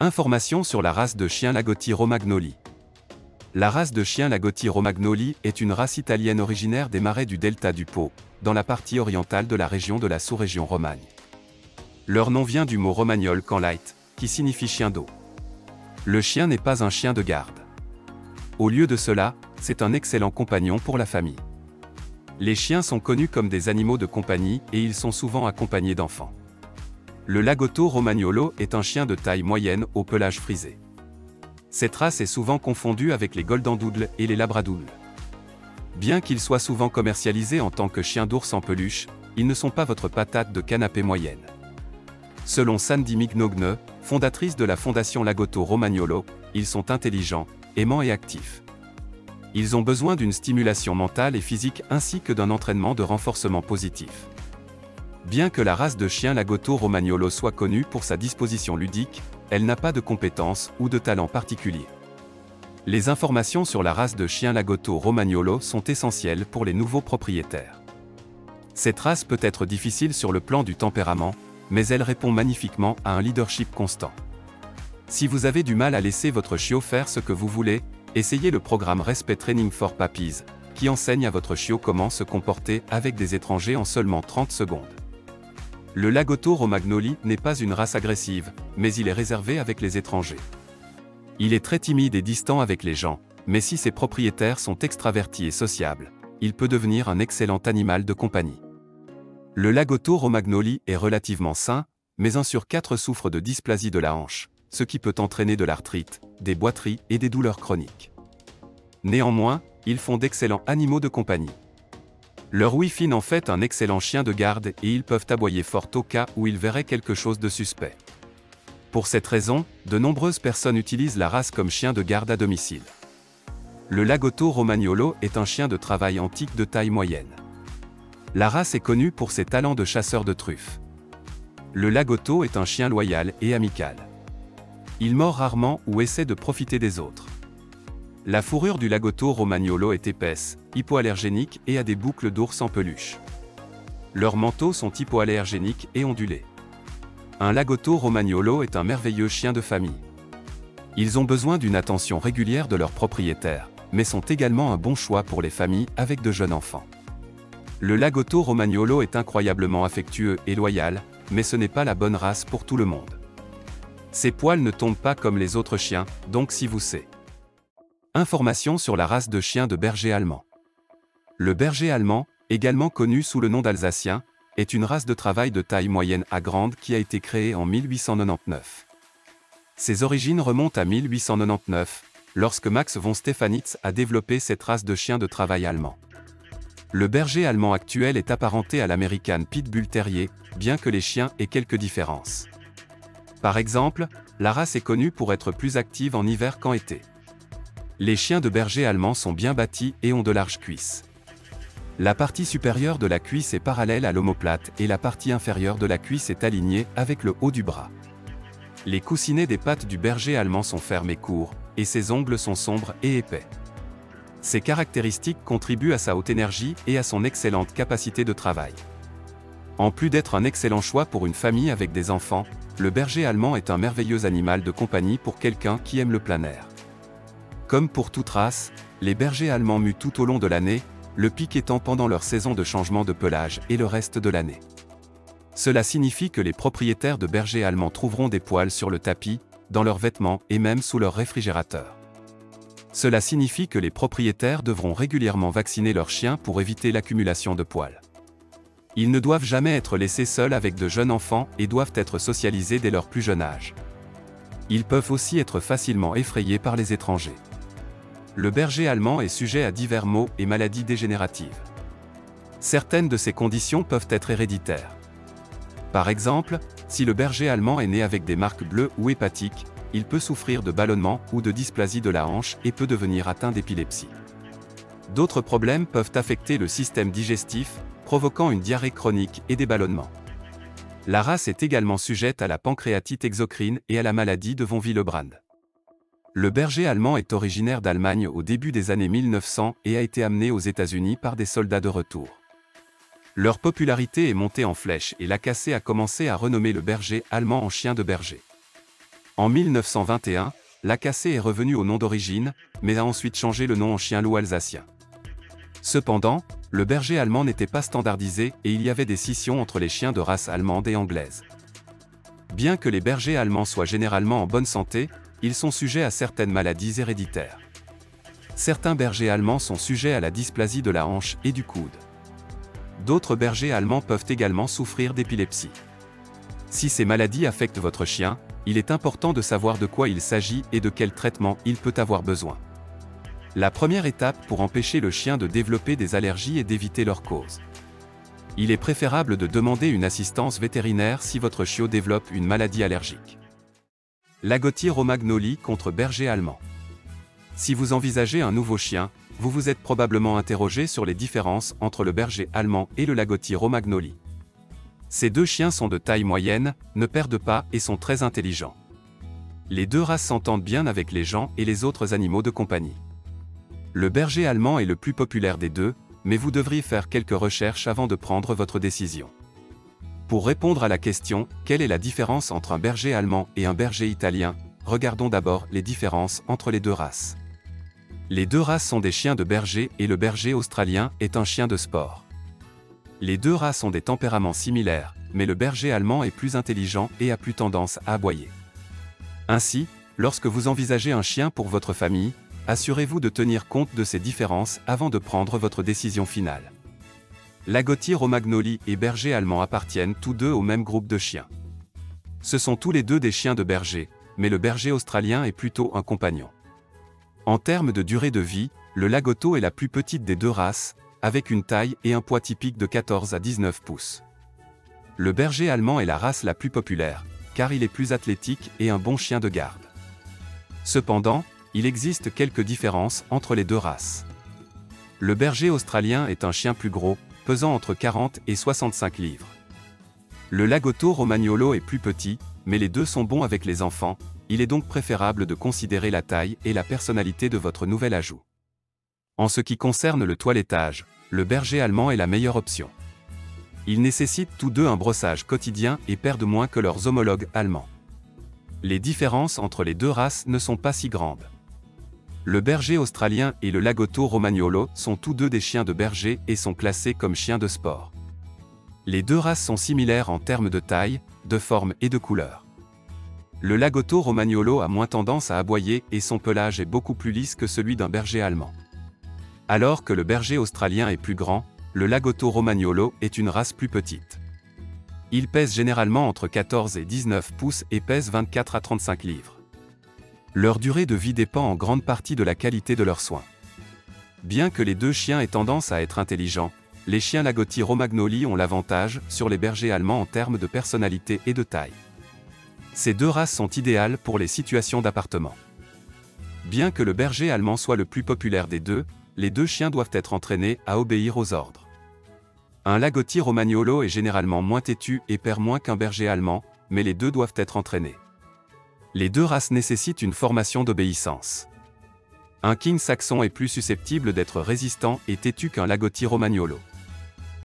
Informations sur la race de chien Lagotти Romagnoli. La race de chien Lagotti Romagnoli est une race italienne originaire des marais du delta du Pô, dans la partie orientale de la région de la sous-région Romagne. Leur nom vient du mot romagnol canlite, qui signifie chien d'eau. Le chien n'est pas un chien de garde. Au lieu de cela, c'est un excellent compagnon pour la famille. Les chiens sont connus comme des animaux de compagnie et ils sont souvent accompagnés d'enfants. Le Lagotto Romagnolo est un chien de taille moyenne au pelage frisé. Cette race est souvent confondue avec les Golden Doodle et les Labradoodle. Bien qu'ils soient souvent commercialisés en tant que chiens d'ours en peluche, ils ne sont pas votre patate de canapé moyenne. Selon Sandy Mignogne, fondatrice de la fondation Lagotto Romagnolo, ils sont intelligents, aimants et actifs. Ils ont besoin d'une stimulation mentale et physique ainsi que d'un entraînement de renforcement positif. Bien que la race de chien Lagotto Romagnolo soit connue pour sa disposition ludique, elle n'a pas de compétences ou de talent particulier. Les informations sur la race de chien Lagotto Romagnolo sont essentielles pour les nouveaux propriétaires. Cette race peut être difficile sur le plan du tempérament, mais elle répond magnifiquement à un leadership constant. Si vous avez du mal à laisser votre chiot faire ce que vous voulez, essayez le programme Respect Training for Puppies, qui enseigne à votre chiot comment se comporter avec des étrangers en seulement 30 secondes. Le Lagotto Romagnoli n'est pas une race agressive, mais il est réservé avec les étrangers. Il est très timide et distant avec les gens, mais si ses propriétaires sont extravertis et sociables, il peut devenir un excellent animal de compagnie. Le Lagotto Romagnoli est relativement sain, mais 1 sur 4 souffre de dysplasie de la hanche, ce qui peut entraîner de l'arthrite, des boiteries et des douleurs chroniques. Néanmoins, ils font d'excellents animaux de compagnie. Leur Wi-Fi en fait un excellent chien de garde et ils peuvent aboyer fort au cas où ils verraient quelque chose de suspect. Pour cette raison, de nombreuses personnes utilisent la race comme chien de garde à domicile. Le Lagotto Romagnolo est un chien de travail antique de taille moyenne. La race est connue pour ses talents de chasseur de truffes. Le Lagotto est un chien loyal et amical. Il mord rarement ou essaie de profiter des autres. La fourrure du Lagotto Romagnolo est épaisse, hypoallergénique et a des boucles d'ours en peluche. Leurs manteaux sont hypoallergéniques et ondulés. Un Lagotto Romagnolo est un merveilleux chien de famille. Ils ont besoin d'une attention régulière de leurs propriétaires, mais sont également un bon choix pour les familles avec de jeunes enfants. Le Lagotto Romagnolo est incroyablement affectueux et loyal, mais ce n'est pas la bonne race pour tout le monde. Ses poils ne tombent pas comme les autres chiens, donc si vous savez. Informations sur la race de chien de berger allemand. Le berger allemand, également connu sous le nom d'Alsacien, est une race de travail de taille moyenne à grande qui a été créée en 1899. Ses origines remontent à 1899, lorsque Max von Stefanitz a développé cette race de chien de travail allemand. Le berger allemand actuel est apparenté à l'American Pitbull Terrier, bien que les chiens aient quelques différences. Par exemple, la race est connue pour être plus active en hiver qu'en été. Les chiens de berger allemands sont bien bâtis et ont de larges cuisses. La partie supérieure de la cuisse est parallèle à l'omoplate et la partie inférieure de la cuisse est alignée avec le haut du bras. Les coussinets des pattes du berger allemand sont fermes et courts, et ses ongles sont sombres et épais. Ces caractéristiques contribuent à sa haute énergie et à son excellente capacité de travail. En plus d'être un excellent choix pour une famille avec des enfants, le berger allemand est un merveilleux animal de compagnie pour quelqu'un qui aime le plein air. Comme pour toute race, les bergers allemands muent tout au long de l'année, le pic étant pendant leur saison de changement de pelage et le reste de l'année. Cela signifie que les propriétaires de bergers allemands trouveront des poils sur le tapis, dans leurs vêtements et même sous leur réfrigérateur. Cela signifie que les propriétaires devront régulièrement vacciner leurs chiens pour éviter l'accumulation de poils. Ils ne doivent jamais être laissés seuls avec de jeunes enfants et doivent être socialisés dès leur plus jeune âge. Ils peuvent aussi être facilement effrayés par les étrangers. Le berger allemand est sujet à divers maux et maladies dégénératives. Certaines de ces conditions peuvent être héréditaires. Par exemple, si le berger allemand est né avec des marques bleues ou hépatiques, il peut souffrir de ballonnement ou de dysplasie de la hanche et peut devenir atteint d'épilepsie. D'autres problèmes peuvent affecter le système digestif, provoquant une diarrhée chronique et des ballonnements. La race est également sujette à la pancréatite exocrine et à la maladie de von Willebrand. Le berger allemand est originaire d'Allemagne au début des années 1900 et a été amené aux États-Unis par des soldats de retour. Leur popularité est montée en flèche et Lacassé a commencé à renommer le berger allemand en chien de berger. En 1921, l'Acassé est revenu au nom d'origine, mais a ensuite changé le nom en chien loup alsacien. Cependant, le berger allemand n'était pas standardisé et il y avait des scissions entre les chiens de race allemande et anglaise. Bien que les bergers allemands soient généralement en bonne santé, ils sont sujets à certaines maladies héréditaires. Certains bergers allemands sont sujets à la dysplasie de la hanche et du coude. D'autres bergers allemands peuvent également souffrir d'épilepsie. Si ces maladies affectent votre chien, il est important de savoir de quoi il s'agit et de quel traitement il peut avoir besoin. La première étape pour empêcher le chien de développer des allergies est d'éviter leur cause. Il est préférable de demander une assistance vétérinaire si votre chiot développe une maladie allergique. Lagotти romagnoli contre berger allemand. Si vous envisagez un nouveau chien, vous vous êtes probablement interrogé sur les différences entre le berger allemand et le Lagotti romagnoli. Ces deux chiens sont de taille moyenne, ne perdent pas et sont très intelligents. Les deux races s'entendent bien avec les gens et les autres animaux de compagnie. Le berger allemand est le plus populaire des deux, mais vous devriez faire quelques recherches avant de prendre votre décision. Pour répondre à la question « Quelle est la différence entre un berger allemand et un berger italien ?», regardons d'abord les différences entre les deux races. Les deux races sont des chiens de berger et le berger australien est un chien de sport. Les deux races ont des tempéraments similaires, mais le berger allemand est plus intelligent et a plus tendance à aboyer. Ainsi, lorsque vous envisagez un chien pour votre famille, assurez-vous de tenir compte de ces différences avant de prendre votre décision finale. Lagotti romagnoli et berger allemand appartiennent tous deux au même groupe de chiens. Ce sont tous les deux des chiens de berger, mais le berger australien est plutôt un compagnon. En termes de durée de vie, le Lagotto est la plus petite des deux races, avec une taille et un poids typique de 14 à 19 pouces. Le berger allemand est la race la plus populaire, car il est plus athlétique et un bon chien de garde. Cependant, il existe quelques différences entre les deux races. Le berger australien est un chien plus gros, pesant entre 40 et 65 livres. Le Lagotto romagnolo est plus petit, mais les deux sont bons avec les enfants, il est donc préférable de considérer la taille et la personnalité de votre nouvel ajout. En ce qui concerne le toilettage, le berger allemand est la meilleure option. Ils nécessitent tous deux un brossage quotidien et perdent moins que leurs homologues allemands. Les différences entre les deux races ne sont pas si grandes. Le berger australien et le Lagotto romagnolo sont tous deux des chiens de berger et sont classés comme chiens de sport. Les deux races sont similaires en termes de taille, de forme et de couleur. Le Lagotto romagnolo a moins tendance à aboyer et son pelage est beaucoup plus lisse que celui d'un berger allemand. Alors que le berger australien est plus grand, le Lagotto romagnolo est une race plus petite. Il pèse généralement entre 14 et 19 pouces et pèse 24 à 35 livres. Leur durée de vie dépend en grande partie de la qualité de leurs soins. Bien que les deux chiens aient tendance à être intelligents, les chiens Lagotti romagnoli ont l'avantage sur les bergers allemands en termes de personnalité et de taille. Ces deux races sont idéales pour les situations d'appartement. Bien que le berger allemand soit le plus populaire des deux, les deux chiens doivent être entraînés à obéir aux ordres. Un Lagotti romagnolo est généralement moins têtu et perd moins qu'un berger allemand, mais les deux doivent être entraînés. Les deux races nécessitent une formation d'obéissance. Un King saxon est plus susceptible d'être résistant et têtu qu'un Lagotti romagnolo.